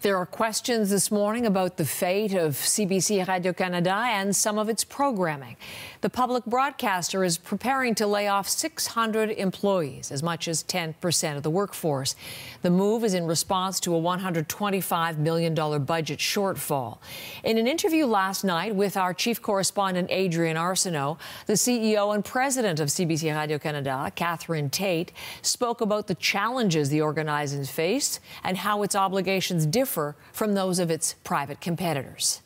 There are questions this morning about the fate of CBC Radio-Canada and some of its programming. The public broadcaster is preparing to lay off 600 employees, as much as 10% of the workforce. The move is in response to a $125 million budget shortfall. In an interview last night with our chief correspondent, Adrian Arsenault, the CEO and president of CBC Radio-Canada, Catherine Tate, spoke about the challenges the organization faced and how its obligations differ from those of its private competitors.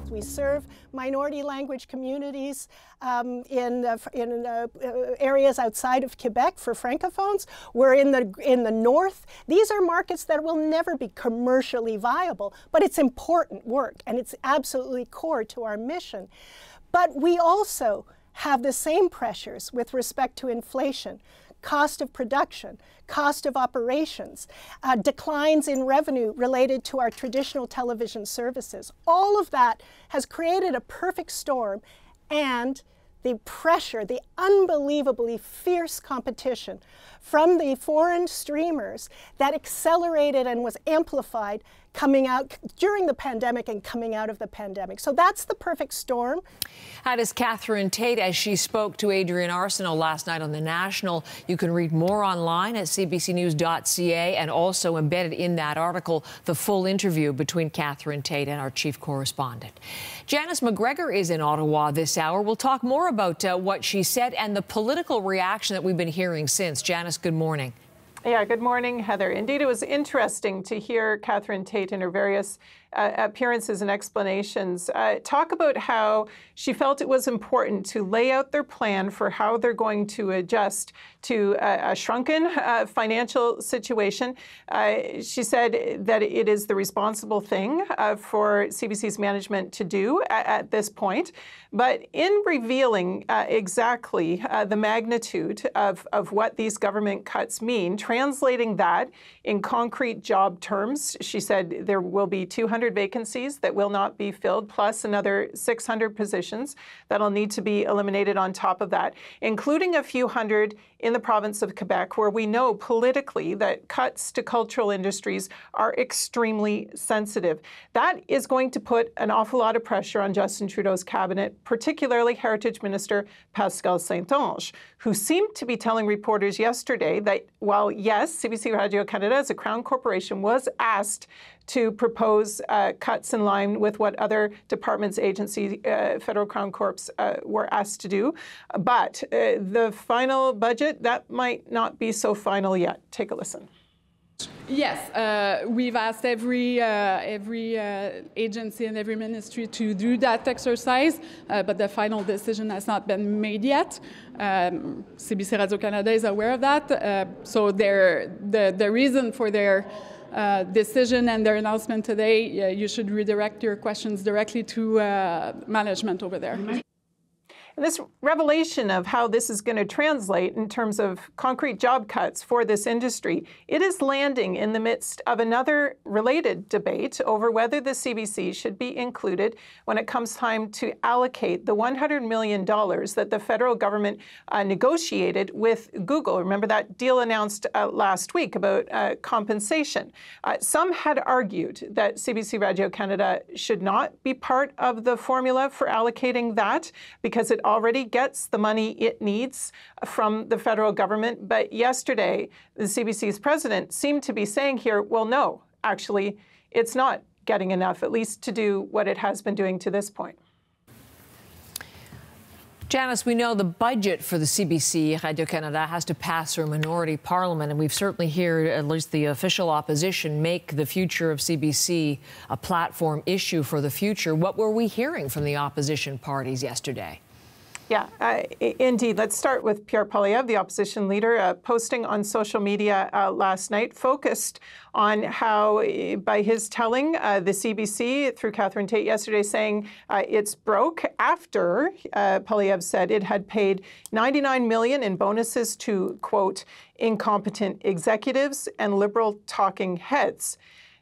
We serve minority language communities in areas outside of Quebec for francophones. We're in the north. These are markets that will never be commercially viable, but it's important work and it's absolutely core to our mission. But we also have the same pressures with respect to inflation, cost of production, cost of operations, declines in revenue related to our traditional television services. All of that has created a perfect storm, and the pressure, the unbelievably fierce competition from the foreign streamers that accelerated and was amplified coming out during the pandemic and coming out of the pandemic. So that's the perfect storm. That is Catherine Tate as she spoke to Adrian Arsenault last night on The National. You can read more online at CBCNews.ca, and also embedded in that article, the full interview between Catherine Tate and our chief correspondent. Janice McGregor is in Ottawa this hour. We'll talk more about what she said and the political reaction that we've been hearing since. Janice, good morning. Yeah, good morning, Heather. Indeed, it was interesting to hear Catherine Tate in her various appearances and explanations talk about how she felt it was important to lay out their plan for how they're going to adjust to a shrunken financial situation. She said that it is the responsible thing for CBC's management to do at this point. But in revealing exactly the magnitude of what these government cuts mean, translating that in concrete job terms, she said there will be 200 vacancies that will not be filled, plus another 600 positions that'll need to be eliminated on top of that, including a few hundred in the province of Quebec, where we know politically that cuts to cultural industries are extremely sensitive. That is going to put an awful lot of pressure on Justin Trudeau's cabinet, particularly Heritage Minister Pascal Saint-Onge, who seemed to be telling reporters yesterday that while, yes, CBC Radio-Canada as a Crown corporation was asked to propose cuts in line with what other departments, agencies, federal Crown Corps were asked to do. But the final budget, that might not be so final yet. Take a listen. Yes, we've asked every agency and every ministry to do that exercise, but the final decision has not been made yet. CBC Radio-Canada is aware of that. So the reason for their decision and their announcement today, you should redirect your questions directly to management over there. And this revelation of how this is going to translate in terms of concrete job cuts for this industry, it is landing in the midst of another related debate over whether the CBC should be included when it comes time to allocate the $100 million that the federal government negotiated with Google. Remember that deal announced last week about compensation. Some had argued that CBC Radio-Canada should not be part of the formula for allocating that because it already gets the money it needs from the federal government. But yesterday, the CBC's president seemed to be saying here, well, no, actually, it's not getting enough, at least to do what it has been doing to this point. Janice, we know the budget for the CBC Radio-Canada has to pass through a minority parliament, and we've certainly heard at least the official opposition make the future of CBC a platform issue for the future. What were we hearing from the opposition parties yesterday? Yeah, indeed. Let's start with Pierre Poilievre, the opposition leader, posting on social media last night, focused on how, by his telling, the CBC, through Catherine Tate yesterday, saying it's broke after Poilievre said it had paid $99 million in bonuses to, quote, incompetent executives and liberal talking heads.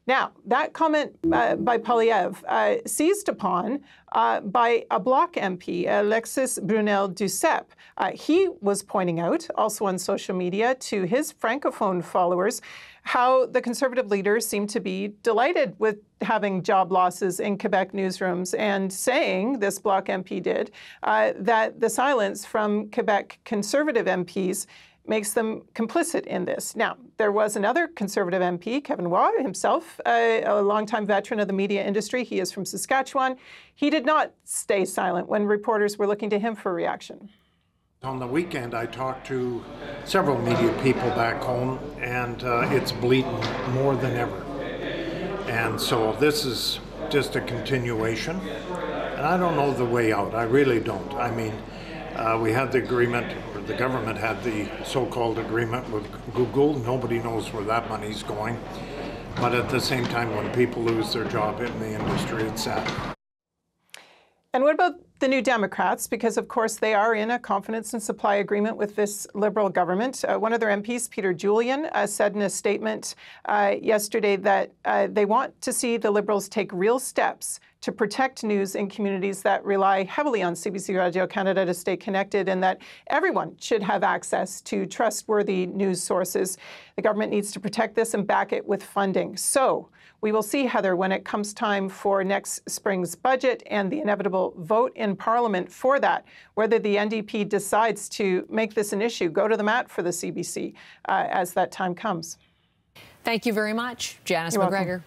Now, that comment by Poilievre seized upon by a Bloc MP, Alexis Brunel-Duceppe. He was pointing out, also on social media, to his Francophone followers how the Conservative leaders seem to be delighted with having job losses in Quebec newsrooms and saying, this Bloc MP did, that the silence from Quebec Conservative MPs makes them complicit in this. Now, there was another Conservative MP, Kevin Waugh, himself a longtime veteran of the media industry. He is from Saskatchewan. He did not stay silent when reporters were looking to him for reaction. On the weekend, I talked to several media people back home, and it's blatant more than ever. And so this is just a continuation. And I don't know the way out. I really don't. I mean, we had the agreement, or the government had the so-called agreement with Google. Nobody knows where that money's going. But at the same time, when people lose their job in the industry, it's sad. And what about the New Democrats? Because, of course, they are in a confidence and supply agreement with this Liberal government. One of their MPs, Peter Julian, said in a statement yesterday that they want to see the Liberals take real steps to protect news in communities that rely heavily on CBC Radio Canada to stay connected, and that everyone should have access to trustworthy news sources. The government needs to protect this and back it with funding. So we will see, Heather, when it comes time for next spring's budget and the inevitable vote in Parliament for that, whether the NDP decides to make this an issue, go to the mat for the CBC as that time comes. Thank you very much, Janice You're McGregor. welcome.